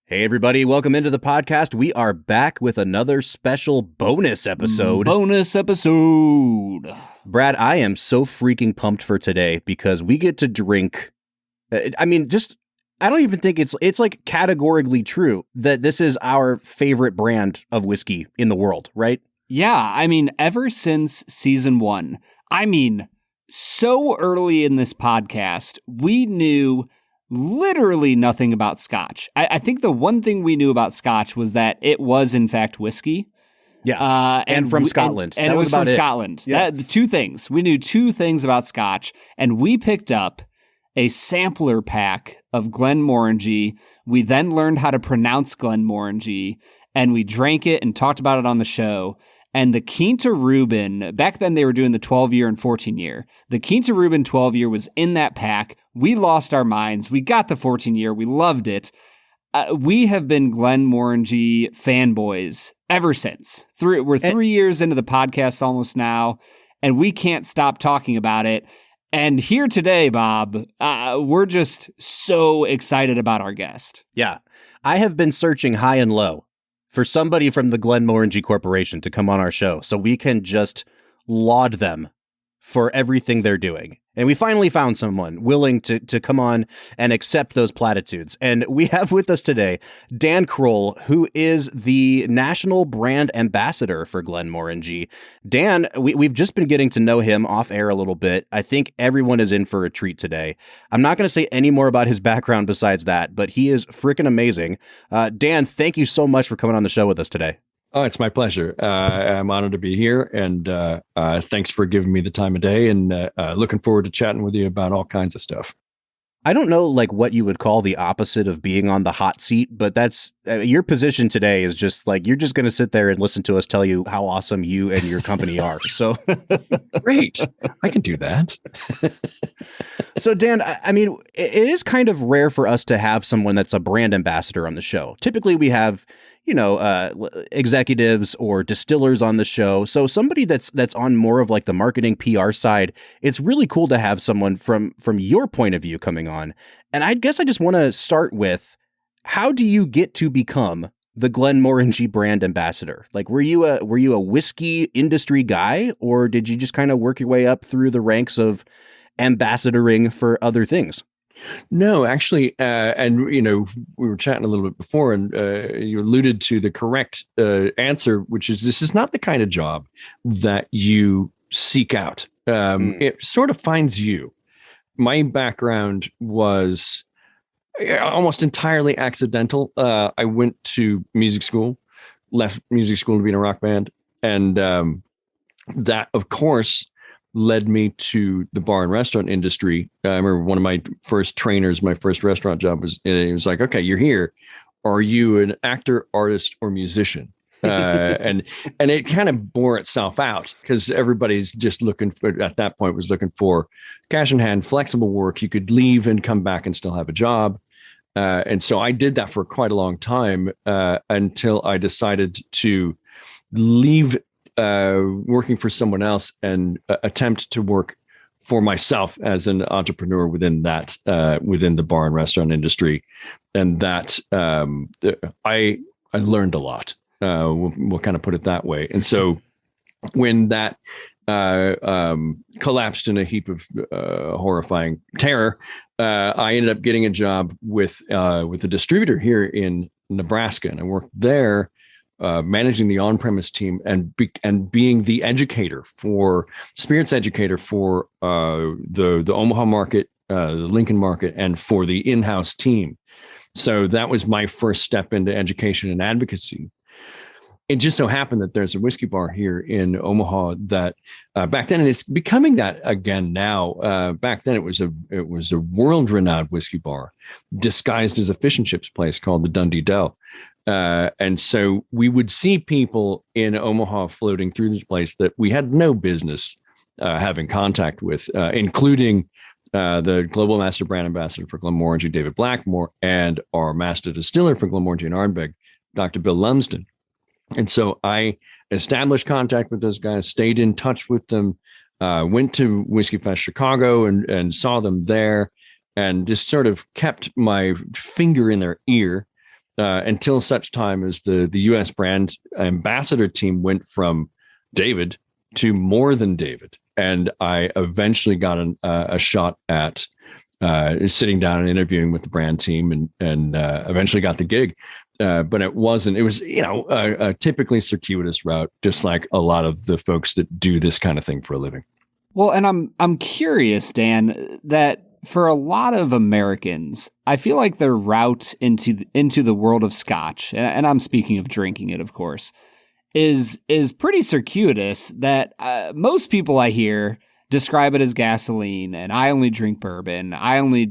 Hey, everybody. Welcome into the podcast. We are back with another special bonus episode. Brad, I am so freaking pumped for today because we get to drink. I don't even think it's like categorically true that this is our favorite brand of whiskey in the world, right? Yeah. I mean, ever since season 1, so early in this podcast, we knew literally nothing about Scotch. I think the one thing we knew about Scotch was that it was in fact whiskey. Yeah, and from Scotland. And it was from Scotland. Yeah. The two things. We knew two things about Scotch, and we picked up a sampler pack of Glenmorangie. We then learned how to pronounce Glenmorangie, and we drank it and talked about it on the show. And the Quinta Rubin, back then they were doing the 12-year and 14-year. The Quinta Rubin 12-year was in that pack. We lost our minds. We got the 14-year. We loved it. We have been Glenmorangie fanboys ever since. We're 3 years into the podcast almost now, and we can't stop talking about it. And here today, Bob, we're just so excited about our guest. Yeah. I have been searching high and low for somebody from the Glenmorangie Corporation to come on our show so we can just laud them for everything they're doing. And we finally found someone willing to come on and accept those platitudes. And we have with us today Dan Crowell, who is the national brand ambassador for Glenmorangie. Dan, we've just been getting to know him off air a little bit. I think everyone is in for a treat today. I'm not going to say any more about his background besides that, but he is freaking amazing. Dan, thank you so much for coming on the show with us today. Oh, it's my pleasure. I'm honored to be here, and thanks for giving me the time of day, and looking forward to chatting with you about all kinds of stuff. I don't know like what you would call the opposite of being on the hot seat, but that's your position today is just like you're just going to sit there and listen to us tell you how awesome you and your company are. So great. I can do that. So Dan, I mean, it is kind of rare for us to have someone that's a brand ambassador on the show. Typically we have, executives or distillers on the show. So somebody that's on more of like the marketing PR side, it's really cool to have someone from your point of view coming on. And I guess I just want to start with, how do you get to become the Glenmorangie brand ambassador? Like, were you a whiskey industry guy, or did you just kind of work your way up through the ranks of ambassadoring for other things? No, actually, and we were chatting a little bit before, and you alluded to the correct answer, which is this is not the kind of job that you seek out. It sort of finds you. My background was almost entirely accidental. I went to music school, left music school to be in a rock band, and that, of course, led me to the bar and restaurant industry. I remember one of my first trainers, my first restaurant job he was like, okay, you're here. Are you an actor, artist, or musician? And it kind of bore itself out because everybody's just looking for, at that point, was looking for cash in hand, flexible work. You could leave and come back and still have a job. And so I did that for quite a long time until I decided to leave working for someone else and attempt to work for myself as an entrepreneur within that, within the bar and restaurant industry. And that I learned a lot. We'll kind of put it that way. And so when that collapsed in a heap of horrifying terror, I ended up getting a job with a distributor here in Nebraska. And I worked there managing the on-premise team and being the spirits educator for the Omaha market, the Lincoln market, and for the in-house team. So that was my first step into education and advocacy. It just so happened that there's a whiskey bar here in Omaha that back then, and it's becoming that again now. Back then, it was a world-renowned whiskey bar disguised as a fish and chips place called the Dundee Dell. And so we would see people in Omaha floating through this place that we had no business having contact with, including the global master brand ambassador for Glenmorangie, David Blackmore, and our master distiller for Glenmorangie and Ardbeg, Dr. Bill Lumsden. And so I established contact with those guys, stayed in touch with them, went to Whiskey Fest Chicago and saw them there, and just sort of kept my finger in their ear until such time as the U.S. brand ambassador team went from David to more than David. And I eventually got a shot at sitting down and interviewing with the brand team and eventually got the gig. But it was, a typically circuitous route, just like a lot of the folks that do this kind of thing for a living. Well, and I'm curious, Dan, that for a lot of Americans, I feel like their route into the world of Scotch, and I'm speaking of drinking it, of course, is pretty circuitous. That most people I hear describe it as gasoline, and I only drink bourbon. I only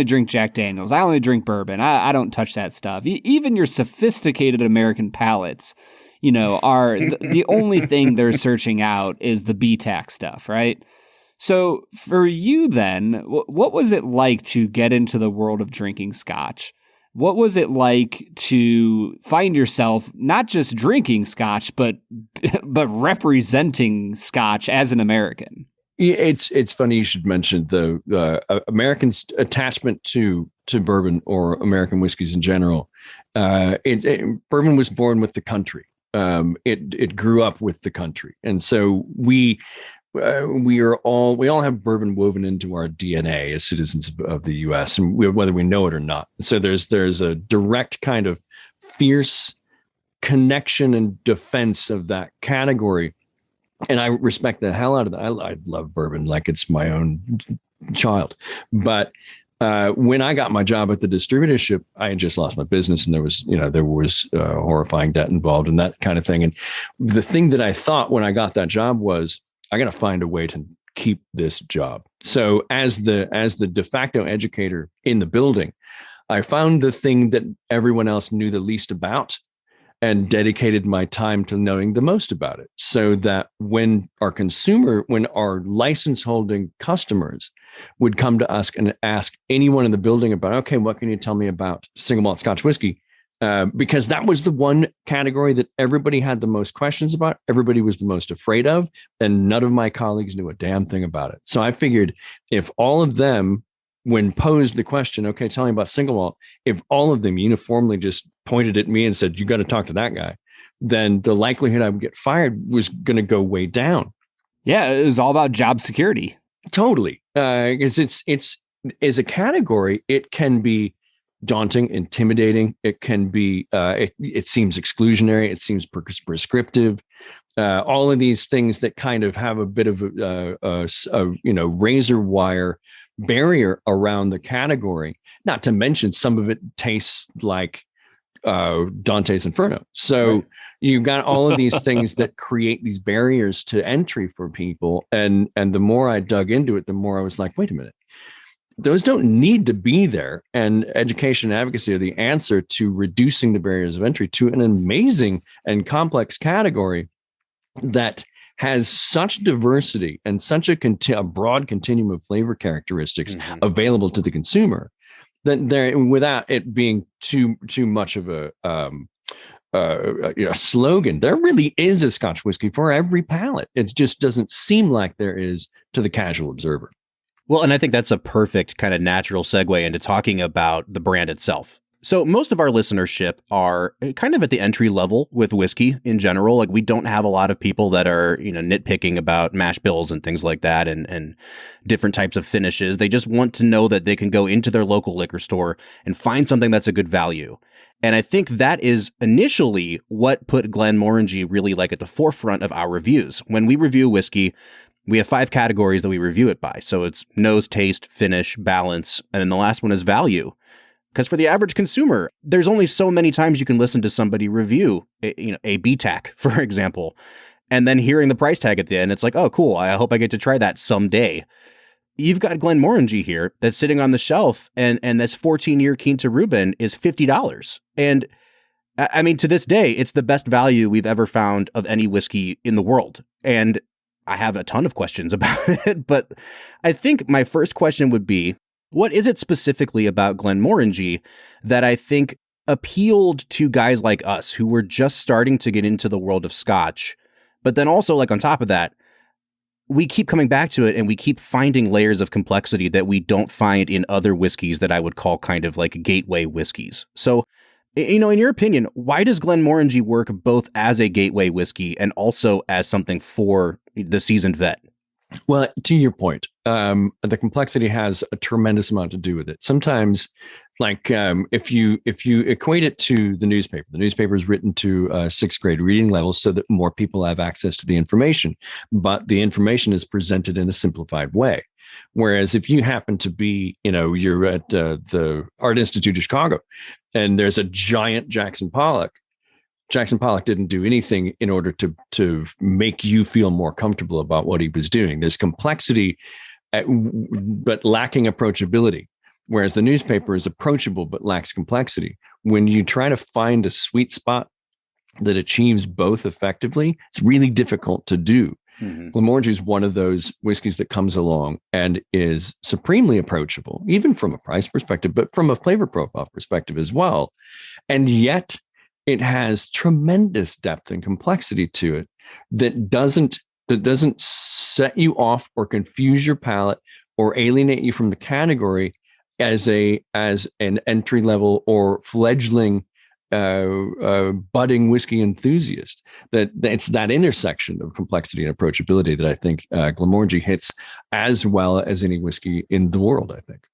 drink Jack Daniels. I only drink bourbon. I don't touch that stuff. Even your sophisticated American palates, are the only thing they're searching out is the BTAC stuff, right? So for you then, what was it like to get into the world of drinking Scotch? What was it like to find yourself not just drinking Scotch, but representing Scotch as an American? It's funny you should mention the Americans' attachment to bourbon or American whiskeys in general. Bourbon was born with the country. It grew up with the country, and so we all have bourbon woven into our DNA as citizens of the U.S., and whether we know it or not. So there's a direct kind of fierce connection and defense of that category, and I respect the hell out of that. I love bourbon like it's my own child, but when I got my job at the distributorship, I had just lost my business, and there was horrifying debt involved and that kind of thing. And the thing that I thought when I got that job was, I got to find a way to keep this job. So as the de facto educator in the building, I found the thing that everyone else knew the least about and dedicated my time to knowing the most about it, so that when our license holding customers would come to us and ask anyone in the building about, okay, what can you tell me about single malt Scotch whiskey? Because that was the one category that everybody had the most questions about, everybody was the most afraid of, and none of my colleagues knew a damn thing about it. So I figured if all of them, when posed the question, okay, tell me about single malt, if all of them uniformly just pointed at me and said, you got to talk to that guy, then the likelihood I would get fired was going to go way down. Yeah, it was all about job security. Totally. Because it's as a category, it can be daunting, intimidating. It can be, it seems exclusionary. It seems prescriptive. All of these things that kind of have a bit of a razor wire barrier around the category. Not to mention some of it tastes like Dante's Inferno. So right. You've got all of these things that create these barriers to entry for people. And the more I dug into it, the more I was like, wait a minute. Those don't need to be there. And education and advocacy are the answer to reducing the barriers of entry to an amazing and complex category that has such diversity and such a broad continuum of flavor characteristics available to the consumer that there, without it being too much of a slogan, there really is a Scotch whiskey for every palate. It just doesn't seem like there is to the casual observer. Well, and I think that's a perfect kind of natural segue into talking about the brand itself. So most of our listenership are kind of at the entry level with whiskey in general. Like, we don't have a lot of people that are, nitpicking about mash bills and things like that and different types of finishes. They just want to know that they can go into their local liquor store and find something that's a good value. And I think that is initially what put Glenmorangie really like at the forefront of our reviews. When we review whiskey, we have 5 categories that we review it by. So it's nose, taste, finish, balance, and then the last one is value. Because for the average consumer, there's only so many times you can listen to somebody review, a BTAC, for example, and then hearing the price tag at the end, it's like, oh, cool, I hope I get to try that someday. You've got Glenmorangie here that's sitting on the shelf, and that's 14-year Quinta Reuben is $50. And I mean, to this day, it's the best value we've ever found of any whiskey in the world. And I have a ton of questions about it, but I think my first question would be, what is it specifically about Glenmorangie that I think appealed to guys like us who were just starting to get into the world of Scotch? But then also, like, on top of that, we keep coming back to it and we keep finding layers of complexity that we don't find in other whiskeys that I would call kind of like gateway whiskeys. So You know, in your opinion, why does Glenmorangie work both as a gateway whiskey and also as something for the seasoned vet? Well, to your point, the complexity has a tremendous amount to do with it. Sometimes, like if you equate it to the newspaper is written to sixth grade reading levels so that more people have access to the information, but the information is presented in a simplified way. Whereas if you happen to be, you're at the Art Institute of Chicago, and there's a giant Jackson Pollock didn't do anything in order to make you feel more comfortable about what he was doing. There's complexity, but lacking approachability, whereas the newspaper is approachable but lacks complexity. When you try to find a sweet spot that achieves both effectively, it's really difficult to do. Mm-hmm. Glenmorangie is one of those whiskeys that comes along and is supremely approachable, even from a price perspective, but from a flavor profile perspective as well. And yet, it has tremendous depth and complexity to it that doesn't set you off or confuse your palate or alienate you from the category as an entry level or fledgling budding whiskey enthusiast. That it's that intersection of complexity and approachability that I think Glenmorangie hits as well as any whiskey in the world, I think.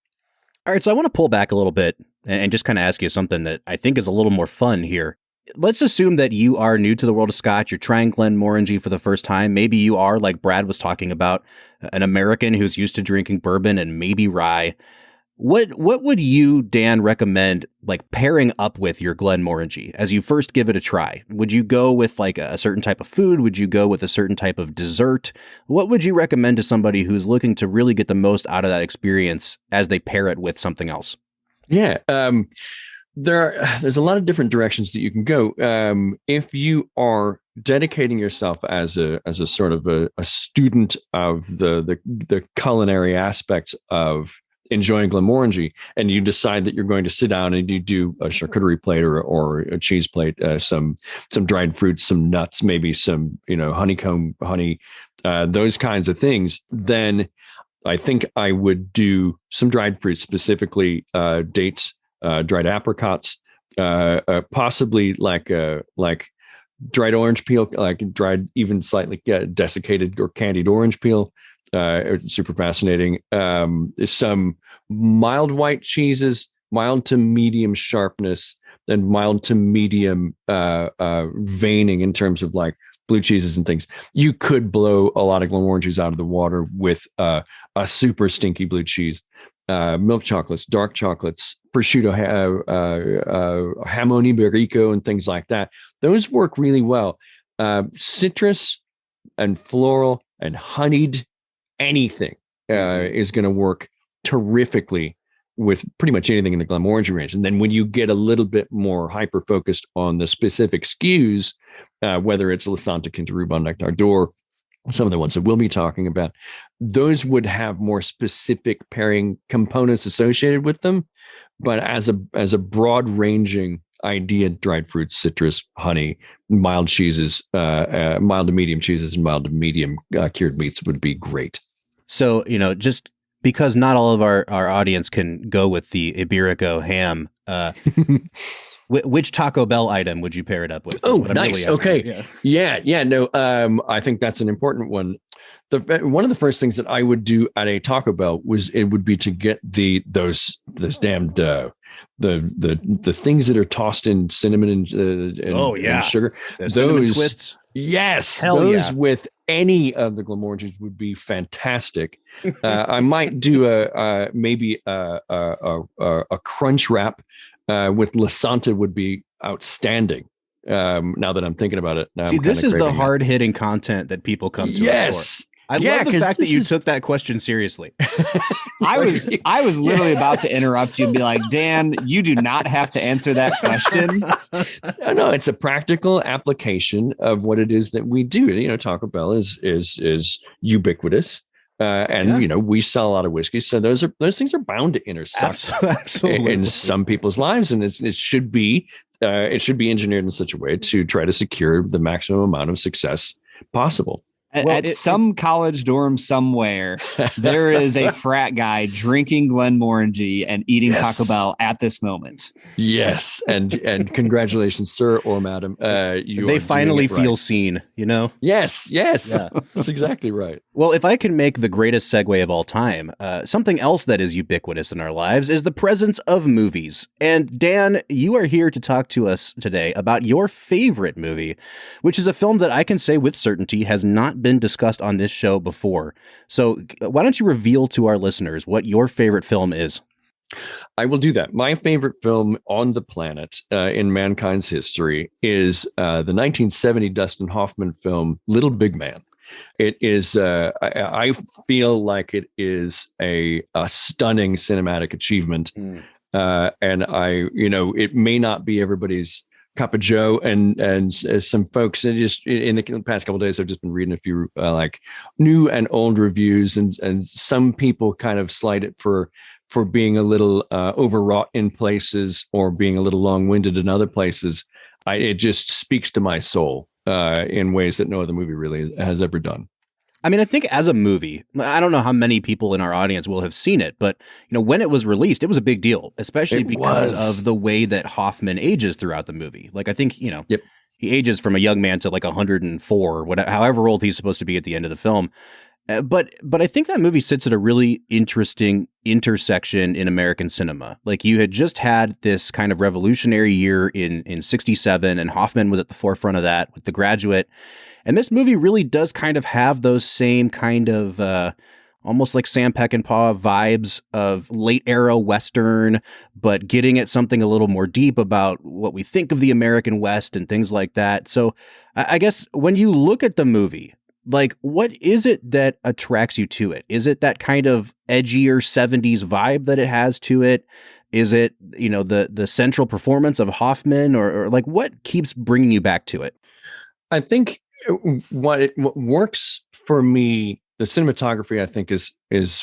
All right, so I want to pull back a little bit and just kind of ask you something that I think is a little more fun here. Let's assume that you are new to the world of Scotch. You're trying Glenmorangie for the first time. Maybe you are, like Brad was talking about, an American who's used to drinking bourbon and maybe rye. What would you, Dan, recommend like pairing up with your Glenmorangie as you first give it a try? Would you go with like a certain type of food? Would you go with a certain type of dessert? What would you recommend to somebody who's looking to really get the most out of that experience as they pair it with something else? Yeah. There's a lot of different directions that you can go. If you are dedicating yourself as a sort of a student of the culinary aspects of enjoying Glenmorangie, and you decide that you're going to sit down and you do a charcuterie plate or a cheese plate, some dried fruits, some nuts, maybe some honeycomb honey, those kinds of things, then I think I would do some dried fruits, specifically dates, dried apricots, possibly like dried orange peel, like dried even slightly desiccated or candied orange peel. Super fascinating. Some mild white cheeses, mild to medium sharpness, and mild to medium veining in terms of like blue cheeses and things. You could blow a lot of Glenmorangies out of the water with a super stinky blue cheese. Milk chocolates, dark chocolates, prosciutto, jamon iberico, and things like that. Those work really well. Citrus and floral and honeyed anything is going to work terrifically with pretty much anything in the Glenmorangie range. And then when you get a little bit more hyper focused on the specific SKUs, whether it's Lasanta, Quinta Rubon, Nectar d'Or, some of the ones that we'll be talking about, those would have more specific pairing components associated with them. But as a broad ranging idea, dried fruits, citrus, honey, mild cheeses, mild to medium cheeses, and mild to medium cured meats would be great. So, just because not all of our audience can go with the Iberico ham, which Taco Bell item would you pair it up with? Oh, nice. Really okay. Yeah. No, I think that's an important one. One of the first things that I would do at a Taco Bell would be to get those damned the things that are tossed in cinnamon and sugar. The cinnamon twists. Yes, Hell those yeah. with any of the Glenmorangies would be fantastic. I might do maybe a crunch wrap with Lasanta would be outstanding. Now that I'm thinking about it, see, this is the hard hitting content that people come to us for. I love the fact that you took that question seriously. I was literally about to interrupt you and be like, Dan, you do not have to answer that question. No, it's a practical application of what it is that we do. Taco Bell is ubiquitous. We sell a lot of whiskey, so those things are bound to intersect Absolutely. in some people's lives, and it should be engineered in such a way to try to secure the maximum amount of success possible. At some college dorm somewhere, there is a frat guy drinking Glenmorangie and eating Taco Bell at this moment. Yes, and congratulations, sir or madam. They finally feel seen, you know? Yes. Yeah. That's exactly right. Well, if I can make the greatest segue of all time, something else that is ubiquitous in our lives is the presence of movies. And Dan, you are here to talk to us today about your favorite movie, which is a film that I can say with certainty has not been discussed on this show before. So why don't you reveal to our listeners what your favorite film is? I will do that. My favorite film on the planet in mankind's history is the 1970 Dustin Hoffman film, Little Big Man. It is, I feel like it is a stunning cinematic achievement. And it may not be everybody's cup of joe, and some folks just in the past couple of days, I've just been reading a few like new and old reviews, and some people kind of slight it for being a little overwrought in places or being a little long-winded in other places. It just speaks to my soul in ways that no other movie really has ever done. I mean, I think as a movie, I don't know how many people in our audience will have seen it, but when it was released, it was a big deal, especially because of the way that Hoffman ages throughout the movie. Like, I think, he ages from a young man to like 104, whatever, however old he's supposed to be at the end of the film. But I think that movie sits at a really interesting intersection in American cinema. Like, you had just had this kind of revolutionary year in 67, and Hoffman was at the forefront of that with The Graduate. And this movie really does kind of have those same kind of almost like Sam Peckinpah vibes of late era Western, but getting at something a little more deep about what we think of the American West and things like that. So I guess when you look at the movie, like, what is it that attracts you to it? Is it that kind of edgier 70s vibe that it has to it? Is it, the central performance of Hoffman, or like, what keeps bringing you back to it? I think what works for me, the cinematography, I think is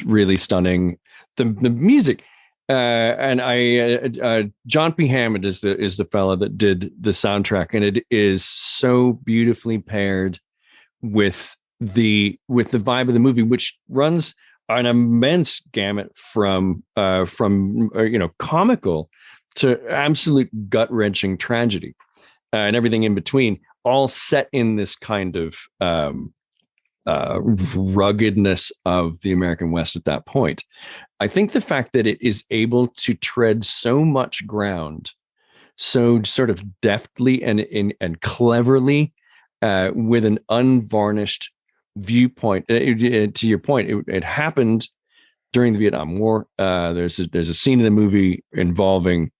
really stunning. The music, and John P. Hammond is the fellow that did the soundtrack, and it is so beautifully paired with the vibe of the movie, which runs an immense gamut from comical to absolute gut-wrenching tragedy, and everything in between, all set in this kind of ruggedness of the American West at that point. I think the fact that it is able to tread so much ground so sort of deftly and cleverly, with an unvarnished viewpoint. To your point, it happened during the Vietnam War. There's a scene in the movie involving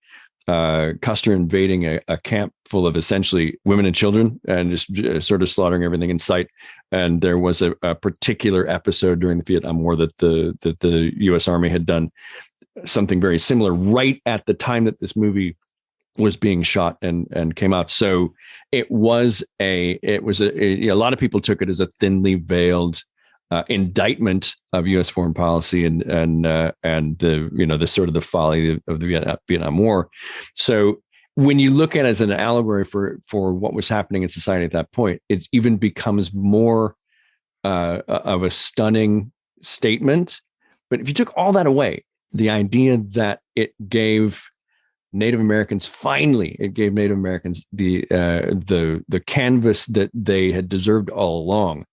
Custer invading a camp full of essentially women and children and just sort of slaughtering everything in sight. And there was a particular episode during the Vietnam War that the U.S. Army had done something very similar right at the time that this movie was being shot and came out. So it was a lot of people took it as a thinly veiled indictment of U.S. foreign policy and the sort of the folly of the Vietnam War. So when you look at it as an allegory for what was happening in society at that point, it even becomes more of a stunning statement. But if you took all that away, the idea that it gave Native Americans the canvas that they had deserved all along,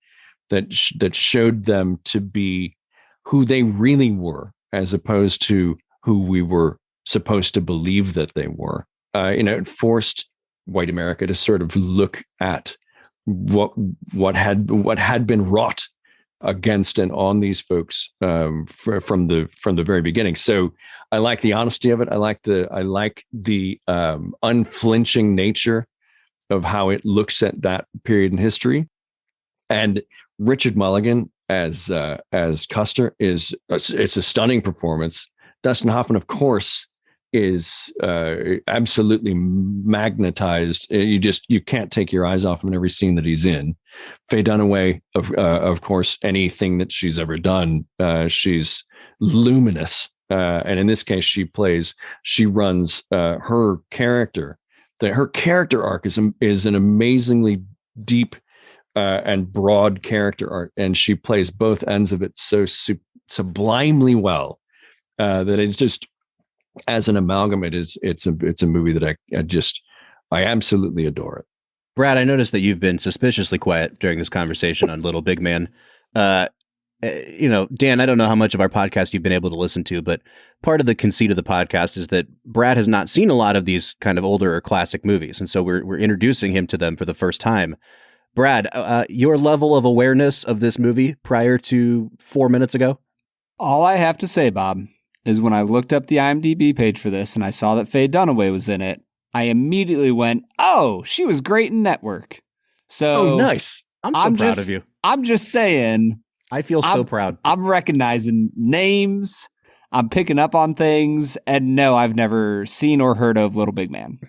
that showed them to be who they really were, as opposed to who we were supposed to believe that they were. It forced white America to sort of look at what had been wrought against and on these folks from the very beginning. So I like the honesty of it. I like the unflinching nature of how it looks at that period in history. And Richard Mulligan as Custer it's a stunning performance. Dustin Hoffman, of course, is absolutely magnetized. You can't take your eyes off him in every scene that he's in. Faye Dunaway, of course, anything that she's ever done, she's luminous. And in this case, she runs her character. Her character arc is an amazingly deep and broad character art, and she plays both ends of it so sublimely well that it's just, as an amalgam, it's a movie that I absolutely adore it. Brad, I noticed that you've been suspiciously quiet during this conversation on Little Big Man. Dan, I don't know how much of our podcast you've been able to listen to, but part of the conceit of the podcast is that Brad has not seen a lot of these kind of older or classic movies. And so we're introducing him to them for the first time. Brad, your level of awareness of this movie prior to 4 minutes ago? All I have to say, Bob, is when I looked up the IMDb page for this and I saw that Faye Dunaway was in it, I immediately went, oh, she was great in Network. So oh, nice. I'm so proud of you. I'm just saying. I feel so proud. I'm recognizing names. I'm picking up on things. And no, I've never seen or heard of Little Big Man.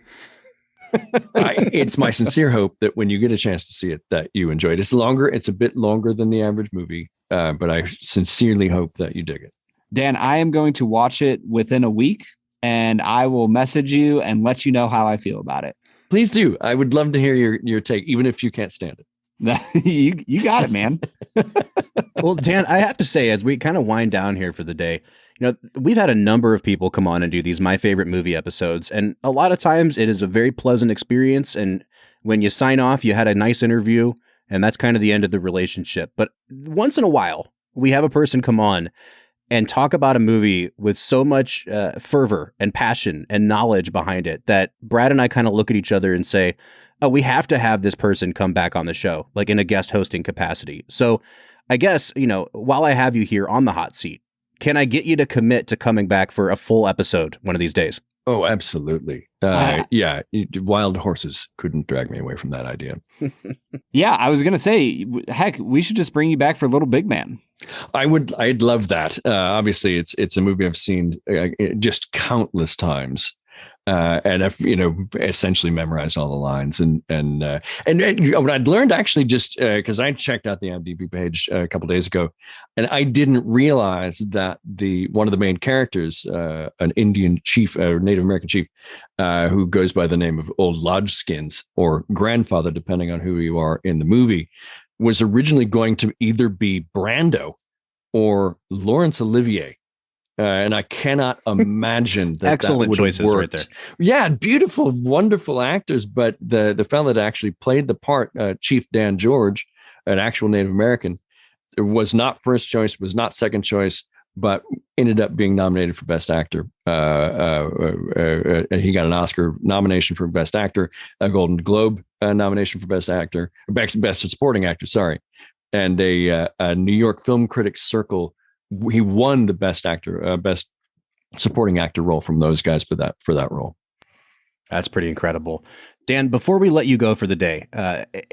It's my sincere hope that when you get a chance to see it, that you enjoy it. It's longer. It's a bit longer than the average movie, but I sincerely hope that you dig it. Dan, I am going to watch it within a week, and I will message you and let you know how I feel about it. Please do. I would love to hear your take, even if you can't stand it. You got it, man. Well, Dan, I have to say, as we kind of wind down here for the day, we've had a number of people come on and do these My Favorite Movie episodes, and a lot of times it is a very pleasant experience. And when you sign off, you had a nice interview, and that's kind of the end of the relationship. But once in a while, we have a person come on and talk about a movie with so much fervor and passion and knowledge behind it that Brad and I kind of look at each other and say, oh, we have to have this person come back on the show, like in a guest hosting capacity. So I guess, while I have you here on the hot seat, can I get you to commit to coming back for a full episode one of these days? Oh, absolutely. Yeah. Wild horses couldn't drag me away from that idea. Yeah, I was going to say, heck, we should just bring you back for Little Big Man. I'd love that. Obviously it's a movie I've seen just countless times. And I've, essentially memorized all the lines and what I'd learned actually just because I checked out the IMDb page a couple of days ago, and I didn't realize that one of the main characters, an Indian chief, a Native American chief, who goes by the name of Old Lodgeskins or Grandfather, depending on who you are in the movie, was originally going to either be Brando or Laurence Olivier. And I cannot imagine that excellent that choices right there. Yeah, beautiful, wonderful actors. But the fellow that actually played the part, Chief Dan George, an actual Native American, was not first choice, was not second choice, but ended up being nominated for Best Actor. He got an Oscar nomination for Best Actor, a Golden Globe nomination for Best Actor, Best Supporting Actor. Sorry, and a New York Film Critics Circle. He won the Best Actor, Best Supporting Actor role from those guys for that role. That's pretty incredible. Dan, before we let you go for the day,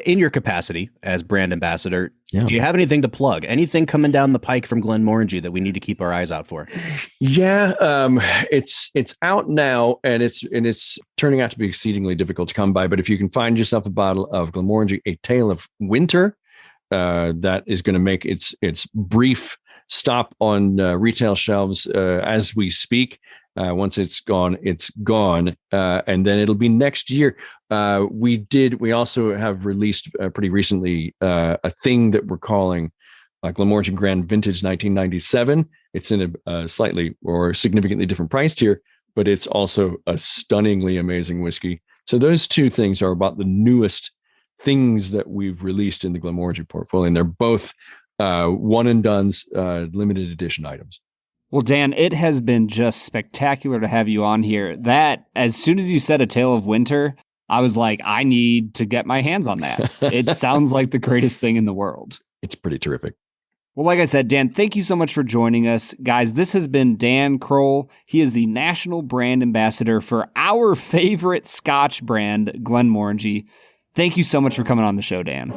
in your capacity as brand ambassador, do you have anything to plug? Anything coming down the pike from Glenmorangie that we need to keep our eyes out for? Yeah, it's out now, and it's turning out to be exceedingly difficult to come by. But if you can find yourself a bottle of Glenmorangie, A Tale of Winter, that is going to make its brief stop on retail shelves as we speak. Once it's gone, it's gone. And then it'll be next year. We also have released pretty recently a thing that we're calling Glenmorangie Grand Vintage 1997. It's in a slightly or significantly different price tier, but it's also a stunningly amazing whiskey. So those two things are about the newest things that we've released in the Glenmorangie portfolio. And they're both one and done's, limited edition items. Well, Dan, it has been just spectacular to have you on here. That, as soon as you said A Tale of Winter, I was like, I need to get my hands on that. It sounds like the greatest thing in the world. It's pretty terrific. Well, like I said, Dan, thank you so much for joining us. Guys, this has been Dan Crowell. He is the national brand ambassador for our favorite Scotch brand, Glenmorangie. Thank you so much for coming on the show, Dan.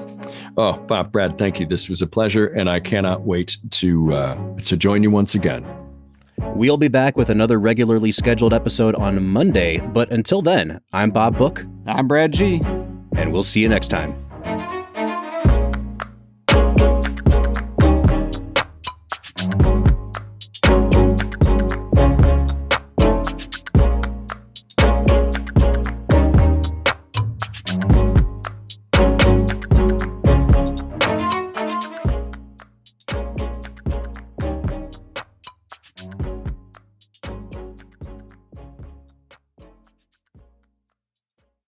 Oh, Bob, Brad, thank you. This was a pleasure, and I cannot wait to join you once again. We'll be back with another regularly scheduled episode on Monday, but until then, I'm Bob Book. I'm Brad G. And we'll see you next time.